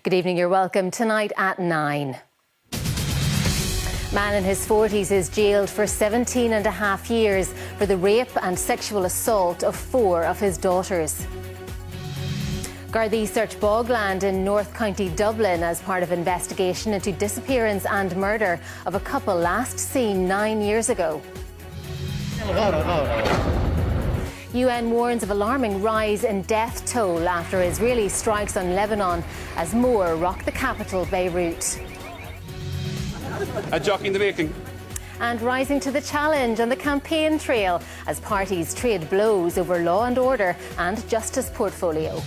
Good evening, you're welcome. Tonight at 9. Man in his 40s is jailed for 17 and a half years for the rape and sexual assault of 4 of his daughters. Gardaí search bogland in North County Dublin as part of investigation into disappearance and murder of a couple last seen 9 years ago. UN warns of alarming rise in death toll after Israeli strikes on Lebanon as more rock the capital, Beirut. A jockey in the making. And rising to the challenge on the campaign trail as parties trade blows over law and order and justice portfolio.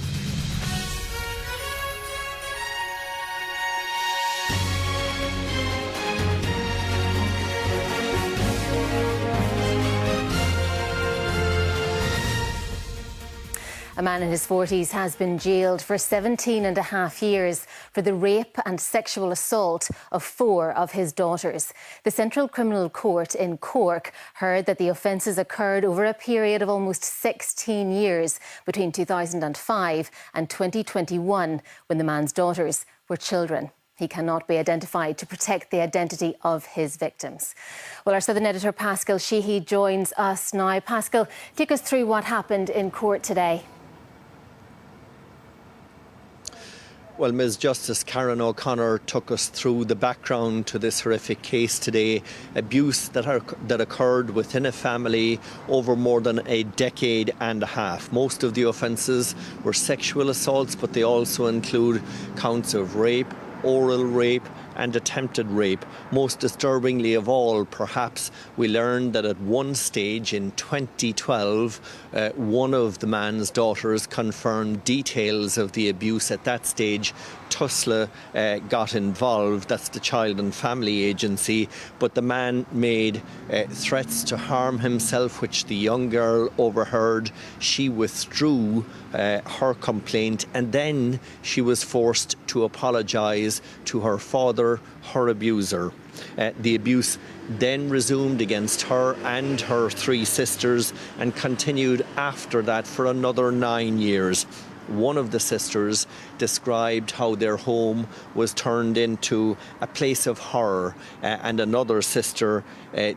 A man in his 40s has been jailed for 17 and a half years for the rape and sexual assault of 4 of his daughters. The Central Criminal Court in Cork heard that the offences occurred over a period of almost 16 years between 2005 and 2021, when the man's daughters were children. He cannot be identified to protect the identity of his victims. Well, our Southern editor Pascal Sheehy joins us now. Pascal, take us through what happened in court today. Well, Ms. Justice Karen O'Connor took us through the background to this horrific case today. Abuse that occurred within a family over more than a decade and a half. Most of the offences were sexual assaults, but they also include counts of rape, oral rape and attempted rape. Most disturbingly of all, perhaps, we learned that at one stage in 2012, one of the man's daughters confirmed details of the abuse. At that stage, TUSLA got involved. That's the Child and Family Agency. But the man made threats to harm himself, which the young girl overheard. She withdrew her complaint, and then she was forced to apologise to her father, her abuser. The abuse then resumed against her and her 3 sisters and continued after that for another 9 years. One of the sisters described how their home was turned into a place of horror, and another sister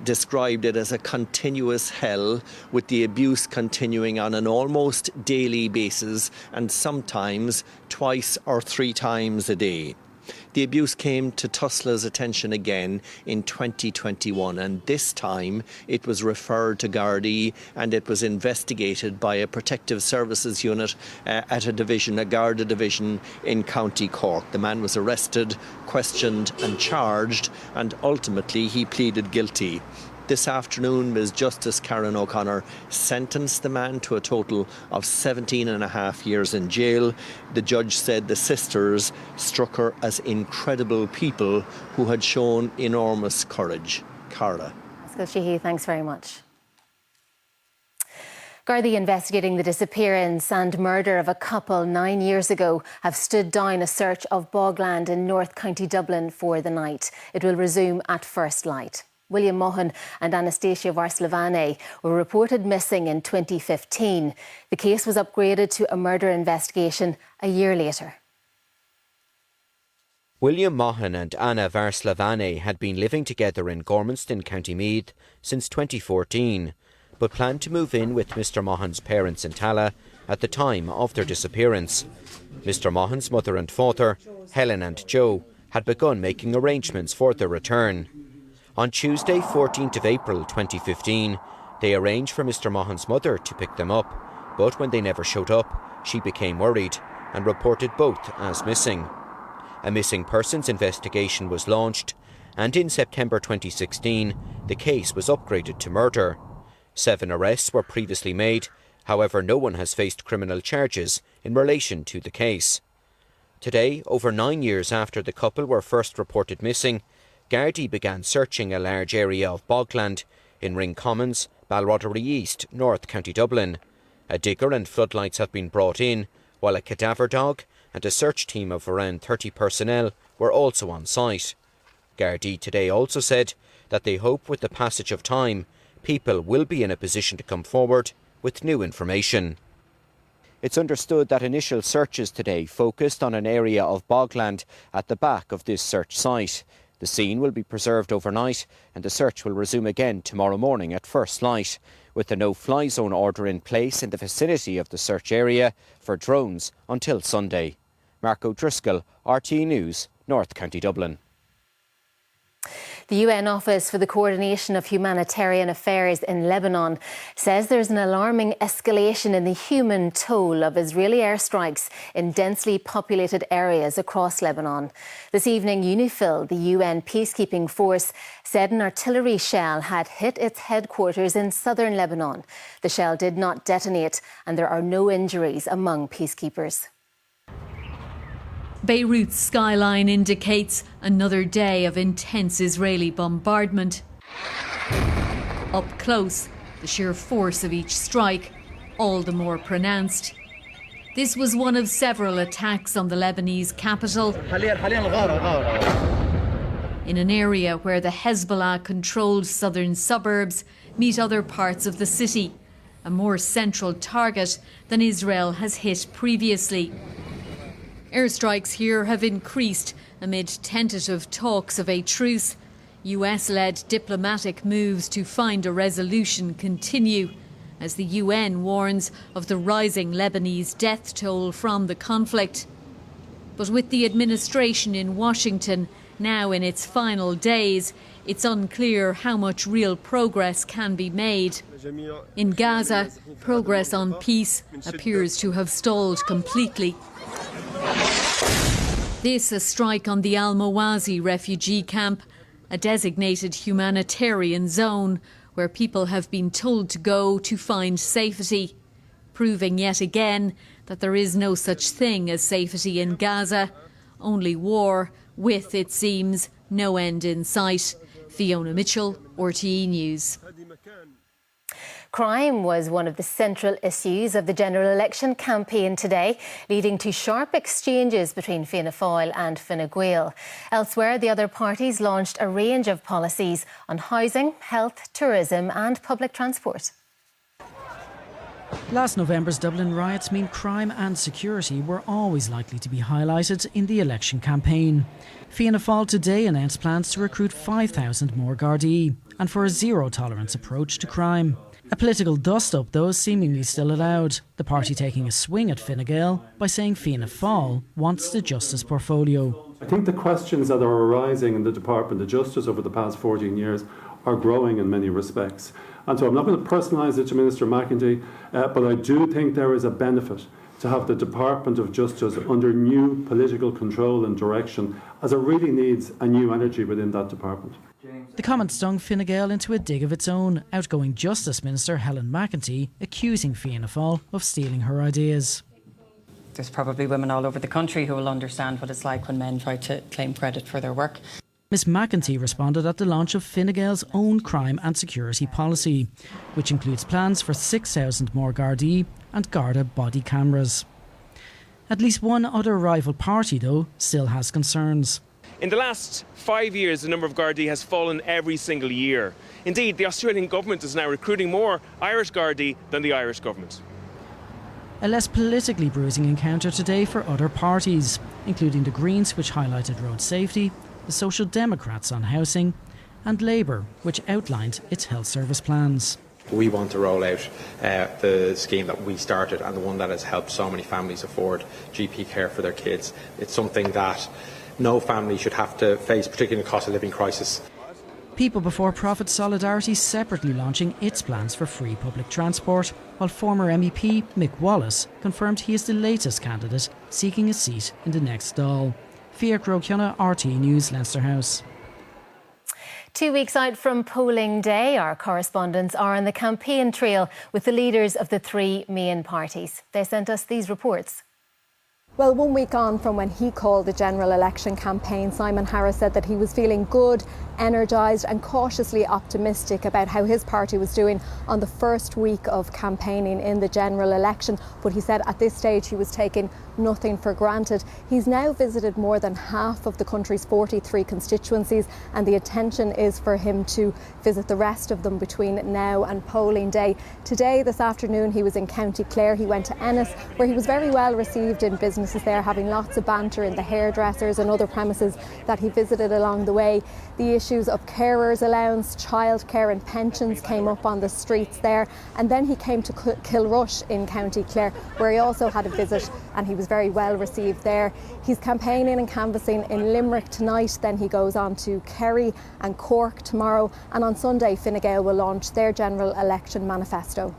described it as a continuous hell, with the abuse continuing on an almost daily basis and sometimes twice or 3 times a day. The abuse came to TUSLA's attention again in 2021, and this time it was referred to Gardaí and it was investigated by a protective services unit at a Garda division in County Cork. The man was arrested, questioned and charged, and ultimately he pleaded guilty. This afternoon, Ms. Justice Karen O'Connor sentenced the man to a total of 17 and a half years in jail. The judge said the sisters struck her as incredible people who had shown enormous courage. Carla. Pascal Sheehy, thanks very much. Gardaí investigating the disappearance and murder of a couple 9 years ago have stood down a search of bogland in North County Dublin for the night. It will resume at first light. William Maughan and Anastasia Varslavane were reported missing in 2015. The case was upgraded to a murder investigation a year later. William Maughan and Anna Varslavane had been living together in Gormanston, County Meath since 2014, but planned to move in with Mr Maughan's parents in Tala at the time of their disappearance. Mr Maughan's mother and father, Helen and Joe, had begun making arrangements for their return. On Tuesday, 14th of April 2015, they arranged for Mr Maughan's mother to pick them up, but when they never showed up, she became worried and reported both as missing. A missing persons investigation was launched, and in September 2016, the case was upgraded to murder. 7 arrests were previously made, however no one has faced criminal charges in relation to the case. Today, over 9 years after the couple were first reported missing, Gardaí began searching a large area of bogland in Ring Commons, Balrottery East, North County Dublin. A digger and floodlights have been brought in, while a cadaver dog and a search team of around 30 personnel were also on site. Gardaí today also said that they hope with the passage of time, people will be in a position to come forward with new information. It's understood that initial searches today focused on an area of bogland at the back of this search site. The scene will be preserved overnight and the search will resume again tomorrow morning at first light, with the no-fly zone order in place in the vicinity of the search area for drones until Sunday. Mark O'Driscoll, RTE News, North County Dublin. The UN Office for the Coordination of Humanitarian Affairs in Lebanon says there's an alarming escalation in the human toll of Israeli airstrikes in densely populated areas across Lebanon. This evening, UNIFIL, the UN peacekeeping force, said an artillery shell had hit its headquarters in southern Lebanon. The shell did not detonate and there are no injuries among peacekeepers. Beirut's skyline indicates another day of intense Israeli bombardment. Up close, the sheer force of each strike, all the more pronounced. This was one of several attacks on the Lebanese capital, in an area where the Hezbollah-controlled southern suburbs meet other parts of the city, a more central target than Israel has hit previously. Airstrikes here have increased amid tentative talks of a truce. US-led diplomatic moves to find a resolution continue, as the UN warns of the rising Lebanese death toll from the conflict. But with the administration in Washington now in its final days, it's unclear how much real progress can be made. In Gaza, progress on peace appears to have stalled completely. This a strike on the Al-Mawazi refugee camp, a designated humanitarian zone where people have been told to go to find safety, proving yet again that there is no such thing as safety in Gaza, only war with, it seems, no end in sight. Fiona Mitchell, RTE News. Crime was one of the central issues of the general election campaign today, leading to sharp exchanges between Fianna Fáil and Fine Gael. Elsewhere, the other parties launched a range of policies on housing, health, tourism and public transport. Last November's Dublin riots mean crime and security were always likely to be highlighted in the election campaign. Fianna Fáil today announced plans to recruit 5,000 more Gardaí and for a zero-tolerance approach to crime. A political dust-up, though, is seemingly still allowed, the party taking a swing at Fine Gael by saying Fianna Fáil wants the justice portfolio. I think the questions that are arising in the Department of Justice over the past 14 years are growing in many respects. And so I'm not going to personalise it to Minister McEntee, but I do think there is a benefit to have the Department of Justice under new political control and direction, as it really needs a new energy within that department. The comment stung Fine Gael into a dig of its own, outgoing Justice Minister Helen McEntee accusing Fianna Fáil of stealing her ideas. There's probably women all over the country who will understand what it's like when men try to claim credit for their work. Ms McEntee responded at the launch of Fine Gael's own crime and security policy, which includes plans for 6,000 more Gardaí and Garda body cameras. At least one other rival party, though, still has concerns. In the last 5 years, the number of Gardaí has fallen every single year. Indeed, the Australian government is now recruiting more Irish Gardaí than the Irish government. A less politically bruising encounter today for other parties, including the Greens, which highlighted road safety, the Social Democrats on housing, and Labour, which outlined its health service plans. We want to roll out the scheme that we started and the one that has helped so many families afford GP care for their kids. It's something that no family should have to face, particularly in the cost of living crisis. People Before Profit Solidarity separately launching its plans for free public transport, while former MEP Mick Wallace confirmed he is the latest candidate seeking a seat in the next Dáil. Fia Crokiona, RTE News, Leinster House. 2 weeks out from polling day, our correspondents are on the campaign trail with the leaders of the three main parties. They sent us these reports. Well, 1 week on from when he called the general election campaign, Simon Harris said that he was feeling good, energised and cautiously optimistic about how his party was doing on the first week of campaigning in the general election. But he said at this stage he was taking nothing for granted. He's now visited more than half of the country's 43 constituencies, and the intention is for him to visit the rest of them between now and polling day. Today, this afternoon, he was in County Clare. He went to Ennis, where he was very well received in businesses there, having lots of banter in the hairdressers and other premises that he visited along the way. The issues of carers allowance, childcare and pensions came up on the streets there. And then he came to Kilrush in County Clare, where he also had a visit, and he was very well received there. He's campaigning and canvassing in Limerick tonight, then he goes on to Kerry and Cork tomorrow, and on Sunday Fine Gael will launch their general election manifesto.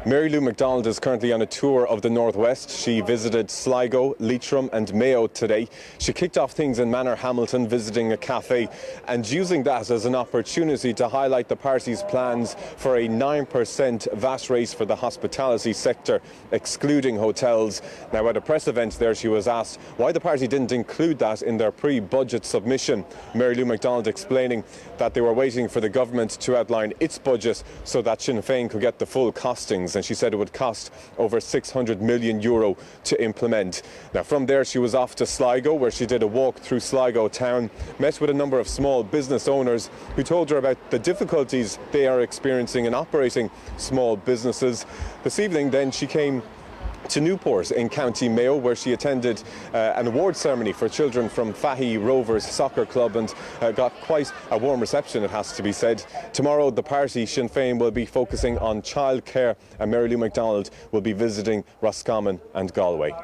Mary Lou McDonald is currently on a tour of the Northwest. She visited Sligo, Leitrim and Mayo today. She kicked off things in Manorhamilton, visiting a cafe and using that as an opportunity to highlight the party's plans for a 9% VAT rate for the hospitality sector, excluding hotels. Now, at a press event there, she was asked why the party didn't include that in their pre-budget submission. Mary Lou McDonald explaining that they were waiting for the government to outline its budget so that Sinn Féin could get the full costings. And she said it would cost over €600 million to implement. Now, from there she was off to Sligo, where she did a walk through Sligo town, met with a number of small business owners who told her about the difficulties they are experiencing in operating small businesses. This evening then she came to Newport in County Mayo, where she attended an award ceremony for children from Fahy Rovers Soccer Club and got quite a warm reception, it has to be said. Tomorrow the party, Sinn Féin, will be focusing on childcare, and Mary Lou McDonald will be visiting Roscommon and Galway.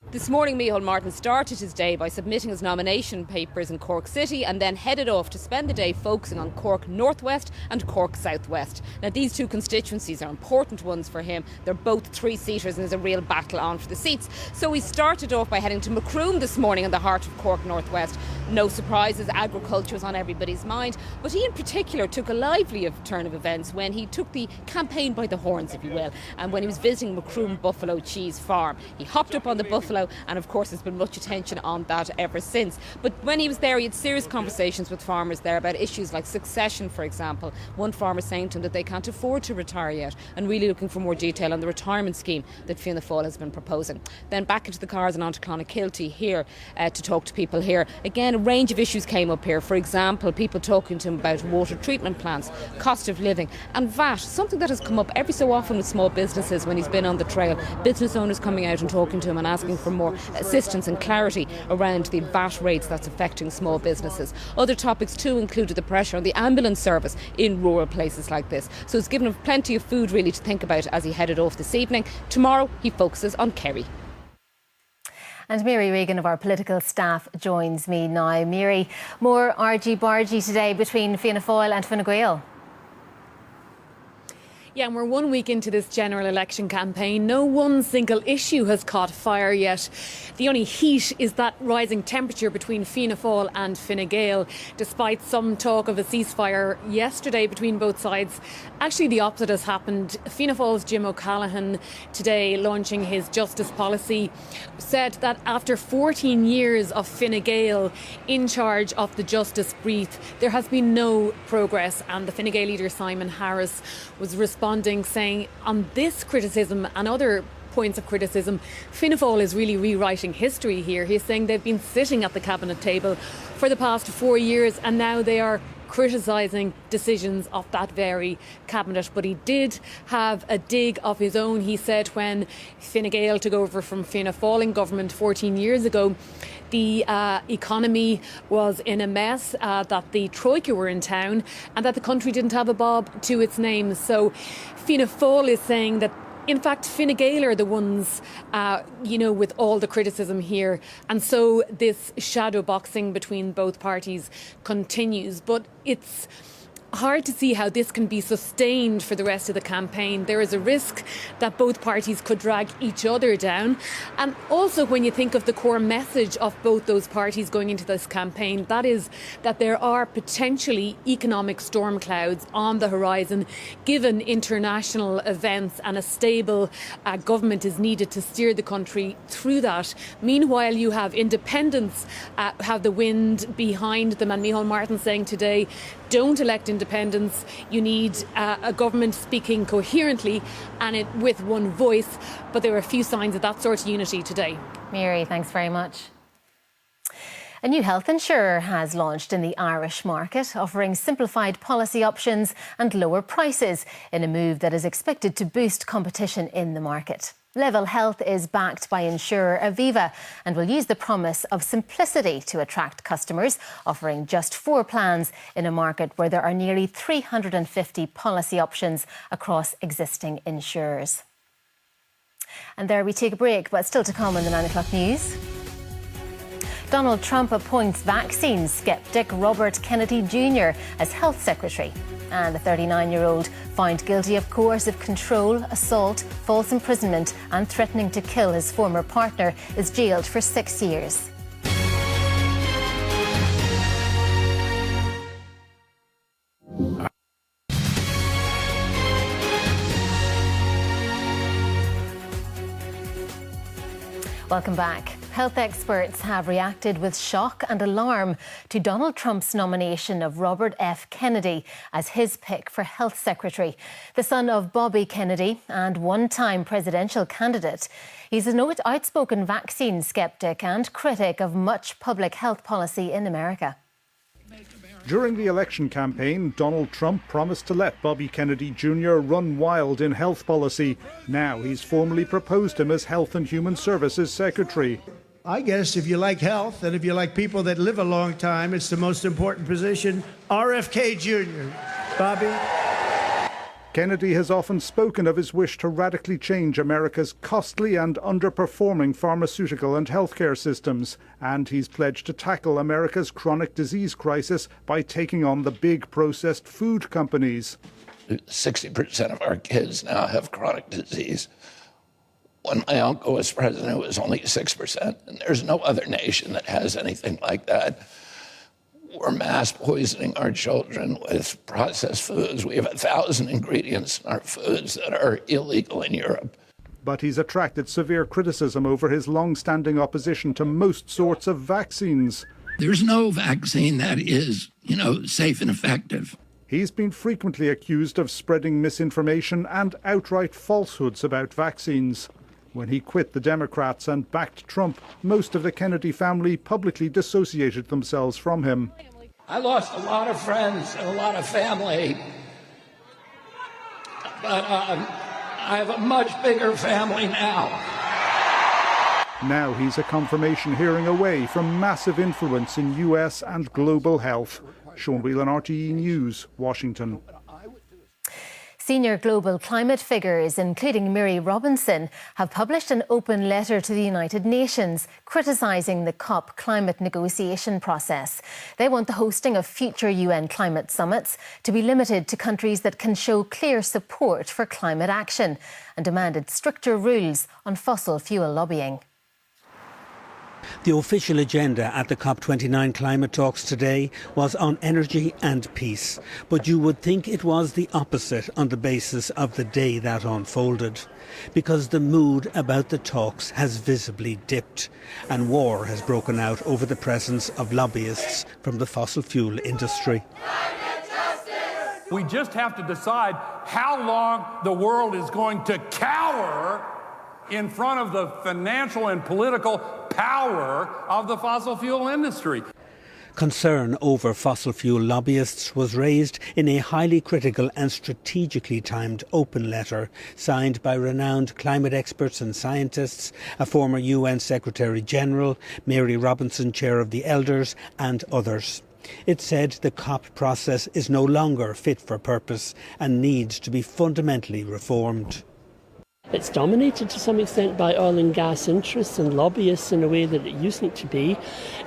This morning, Micheál Martin started his day by submitting his nomination papers in Cork City and then headed off to spend the day focusing on Cork Northwest and Cork Southwest. Now, these two constituencies are important ones for him. They're both three-seaters and there's a real battle on for the seats. So he started off by heading to Macroom this morning in the heart of Cork Northwest. No surprises, agriculture was on everybody's mind, but he in particular took a lively turn of events when he took the campaign by the horns, if you will, and when he was visiting Macroom Buffalo Cheese Farm. He hopped up on the buffalo, and of course there's been much attention on that ever since. But when he was there, he had serious conversations with farmers there about issues like succession, for example. One farmer saying to him that they can't afford to retire yet, and really looking for more detail on the retirement scheme that Fianna Fáil has been proposing. Then back into the cars and on to Clonakilty here to talk to people here. Again, a range of issues came up here. For example, people talking to him about water treatment plants, cost of living and VAT, something that has come up every so often with small businesses when he's been on the trail. Business owners coming out and talking to him and asking for more assistance and clarity around the VAT rates that's affecting small businesses. Other topics too included the pressure on the ambulance service in rural places like this. So it's given him plenty of food really to think about as he headed off this evening. Tomorrow he focuses on Kerry. And Mary Regan of our political staff joins me now. Mary, more argy-bargy today between Fianna Fáil and Fine Gael. Yeah, and we're 1 week into this general election campaign. No one single issue has caught fire yet. The only heat is that rising temperature between Fianna Fáil and Fine Gael. Despite some talk of a ceasefire yesterday between both sides, actually the opposite has happened. Fianna Fáil's Jim O'Callaghan today, launching his justice policy, said that after 14 years of Fine Gael in charge of the justice brief, there has been no progress. And the Fine Gael leader Simon Harris was responding, saying on this criticism and other points of criticism, Fianna Fáil is really rewriting history here. He's saying they've been sitting at the cabinet table for the past 4 years and now they are criticising decisions of that very cabinet. But he did have a dig of his own. He said when Fine Gael took over from Fianna Fáil in government 14 years ago, the economy was in a mess, that the Troika were in town and that the country didn't have a bob to its name. So Fianna Fáil is saying that in fact, Fine Gael are the ones, with all the criticism here. And so this shadow boxing between both parties continues. But it's hard to see how this can be sustained for the rest of the campaign. There is a risk that both parties could drag each other down. And also when you think of the core message of both those parties going into this campaign, that is that there are potentially economic storm clouds on the horizon, given international events, and a stable government is needed to steer the country through that. Meanwhile, you have independents have the wind behind them, and Micheál Martin saying today, don't elect independents. You need a government speaking coherently and with one voice. But there are a few signs of that sort of unity today. Mary, thanks very much. A new health insurer has launched in the Irish market, offering simplified policy options and lower prices in a move that is expected to boost competition in the market. Level Health is backed by insurer Aviva and will use the promise of simplicity to attract customers, offering just 4 plans in a market where there are nearly 350 policy options across existing insurers. And there we take a break, but still to come in the 9 o'clock news. Donald Trump appoints vaccine skeptic Robert Kennedy Jr. as health secretary. And the 39-year-old found guilty of coercive control, assault, false imprisonment and threatening to kill his former partner is jailed for 6 years. Welcome back. Health experts have reacted with shock and alarm to Donald Trump's nomination of Robert F. Kennedy as his pick for health secretary. The son of Bobby Kennedy and one-time presidential candidate, he's an outspoken vaccine skeptic and critic of much public health policy in America. During the election campaign, Donald Trump promised to let Bobby Kennedy Jr. run wild in health policy. Now he's formally proposed him as Health and Human Services Secretary. I guess if you like health and if you like people that live a long time, it's the most important position. RFK Jr. Bobby. Kennedy has often spoken of his wish to radically change America's costly and underperforming pharmaceutical and healthcare systems. And he's pledged to tackle America's chronic disease crisis by taking on the big processed food companies. 60% of our kids now have chronic disease. When my uncle was president, it was only 6%. And there's no other nation that has anything like that. We're mass poisoning our children with processed foods. We have 1,000 ingredients in our foods that are illegal in Europe. But he's attracted severe criticism over his long-standing opposition to most sorts of vaccines. There's no vaccine that is, safe and effective. He's been frequently accused of spreading misinformation and outright falsehoods about vaccines. When he quit the Democrats and backed Trump, most of the Kennedy family publicly dissociated themselves from him. I lost a lot of friends and a lot of family, but I have a much bigger family now. Now he's a confirmation hearing away from massive influence in US and global health. Sean Whelan, RTE News, Washington. Senior global climate figures, including Mary Robinson, have published an open letter to the United Nations criticising the COP climate negotiation process. They want the hosting of future UN climate summits to be limited to countries that can show clear support for climate action, and demanded stricter rules on fossil fuel lobbying. The official agenda at the COP29 climate talks today was on energy and peace. But you would think it was the opposite on the basis of the day that unfolded. Because the mood about the talks has visibly dipped, and war has broken out over the presence of lobbyists from the fossil fuel industry. We just have to decide how long the world is going to cower in front of the financial and political power of the fossil fuel industry. Concern over fossil fuel lobbyists was raised in a highly critical and strategically timed open letter signed by renowned climate experts and scientists, a former UN Secretary General, Mary Robinson, Chair of the Elders, and others. It said the COP process is no longer fit for purpose and needs to be fundamentally reformed. It's dominated to some extent by oil and gas interests and lobbyists in a way that it used to be.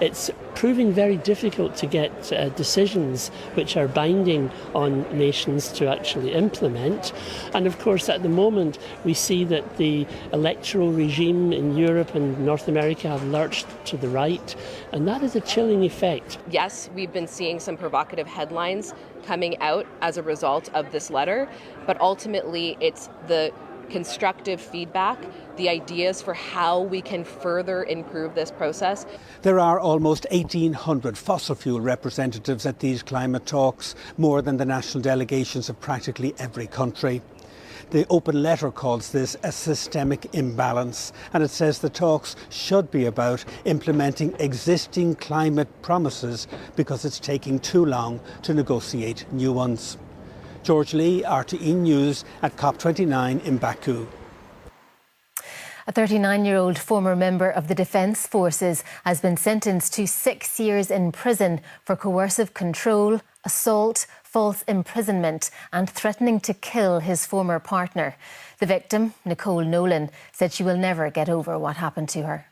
It's proving very difficult to get decisions which are binding on nations to actually implement. And of course, at the moment, we see that the electoral regime in Europe and North America have lurched to the right, and that is a chilling effect. Yes, we've been seeing some provocative headlines coming out as a result of this letter, but ultimately it's the constructive feedback, the ideas for how we can further improve this process. There are almost 1,800 fossil fuel representatives at these climate talks, more than the national delegations of practically every country. The open letter calls this a systemic imbalance, and it says the talks should be about implementing existing climate promises because it's taking too long to negotiate new ones. George Lee, RTE News at COP29 in Baku. A 39-year-old former member of the Defence Forces has been sentenced to 6 years in prison for coercive control, assault, false imprisonment and threatening to kill his former partner. The victim, Nicole Nolan, said she will never get over what happened to her.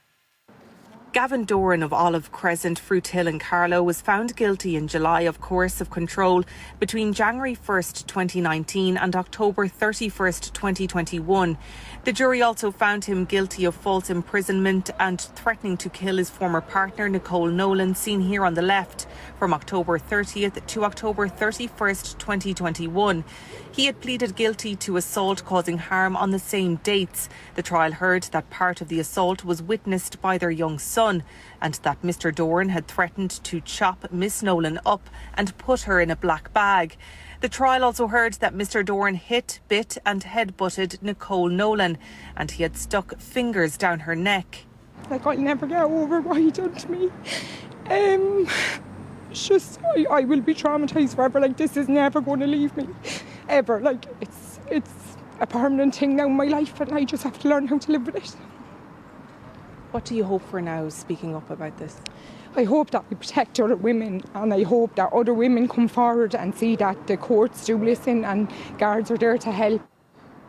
Gavin Doran of Olive Crescent, Fruithill and Carlow was found guilty in July of coercive control between January 1st, 2019 and October 31st, 2021. The jury also found him guilty of false imprisonment and threatening to kill his former partner, Nicole Nolan, seen here on the left, from October 30th to October 31st, 2021. He had pleaded guilty to assault causing harm on the same dates. The trial heard that part of the assault was witnessed by their young son and that Mr. Doran had threatened to chop Miss Nolan up and put her in a black bag. The trial also heard that Mr. Doran hit, bit and headbutted Nicole Nolan and he had stuck fingers down her neck. I'll never get over what he done to me. It's just, I will be traumatised forever. This is never going to leave me, ever. It's a permanent thing now in my life and I just have to learn how to live with it. What do you hope for now, speaking up about this? I hope that we protect other women and I hope that other women come forward and see that the courts do listen and guards are there to help.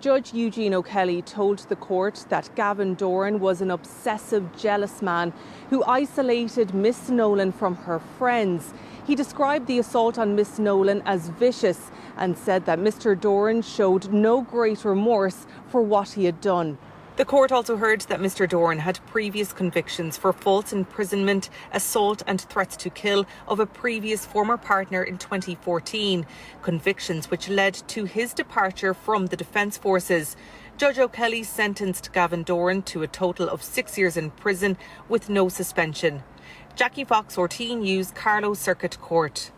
Judge Eugene O'Kelly told the court that Gavin Doran was an obsessive, jealous man who isolated Miss Nolan from her friends. He described the assault on Miss Nolan as vicious and said that Mr. Doran showed no great remorse for what he had done. The court also heard that Mr. Doran had previous convictions for false imprisonment, assault and threats to kill of a previous former partner in 2014, convictions which led to his departure from the Defence Forces. Judge O'Kelly sentenced Gavin Doran to a total of 6 years in prison with no suspension. Jackie Fox, RTE News, Carlow Circuit Court.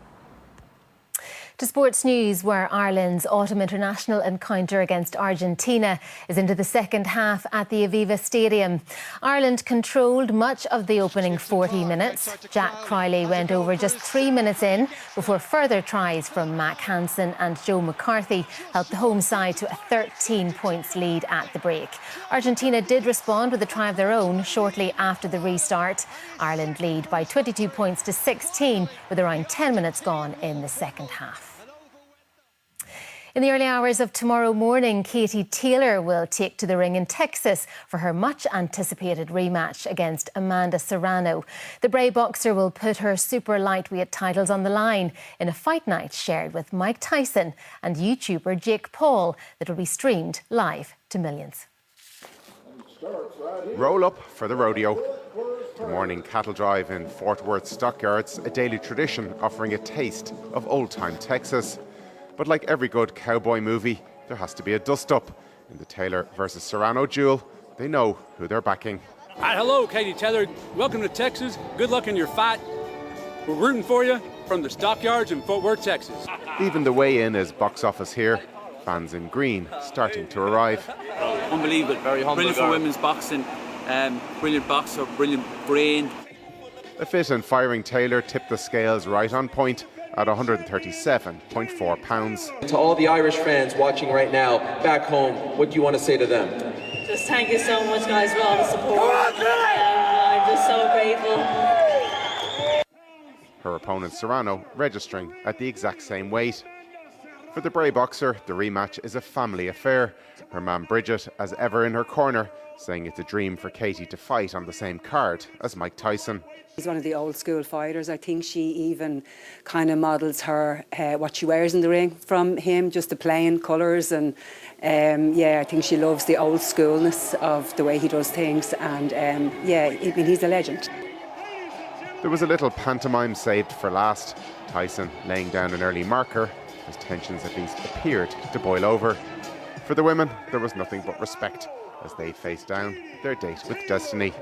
To sports news, where Ireland's autumn international encounter against Argentina is into the second half at the Aviva Stadium. Ireland controlled much of the opening 40 minutes. Jack Crowley went over just 3 minutes in before further tries from Mac Hansen and Joe McCarthy helped the home side to a 13 points lead at the break. Argentina did respond with a try of their own shortly after the restart. Ireland lead by 22 points to 16 with around 10 minutes gone in the second half. In the early hours of tomorrow morning, Katie Taylor will take to the ring in Texas for her much-anticipated rematch against Amanda Serrano. The Bray boxer will put her super lightweight titles on the line in a fight night shared with Mike Tyson and YouTuber Jake Paul that will be streamed live to millions. Roll up for the rodeo. The morning cattle drive in Fort Worth Stockyards, a daily tradition offering a taste of old-time Texas. But like every good cowboy movie, there has to be a dust-up. In the Taylor versus Serrano duel, they know who they're backing. Hi, hello, Katie Taylor. Welcome to Texas. Good luck in your fight. We're rooting for you from the Stockyards in Fort Worth, Texas. Even the weigh-in is box office here. Fans in green starting to arrive. Unbelievable. Very humble. Brilliant for women's boxing. Brilliant boxer, brilliant brain. A fit and firing Taylor tipped the scales right on point at 137.4 pounds. To all the Irish fans watching right now, back home, what do you want to say to them? Just thank you so much, guys, for all the support. I'm just so grateful. Her opponent Serrano registering at the exact same weight. For the Bray boxer, the rematch is a family affair. Her mum Bridget, as ever, in her corner, saying it's a dream for Katie to fight on the same card as Mike Tyson. He's one of the old school fighters. I think she even kind of models her what she wears in the ring from him, just the plain colours. And I think she loves the old schoolness of the way he does things. And he's a legend. There was a little pantomime saved for last. Tyson laying down an early marker as tensions at least appeared to boil over. For the women, there was nothing but respect as they faced down their date with destiny.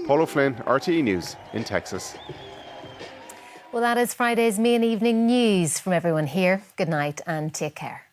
Paul O'Flynn, RTE News in Texas. Well, that is Friday's main evening news from everyone here. Good night and take care.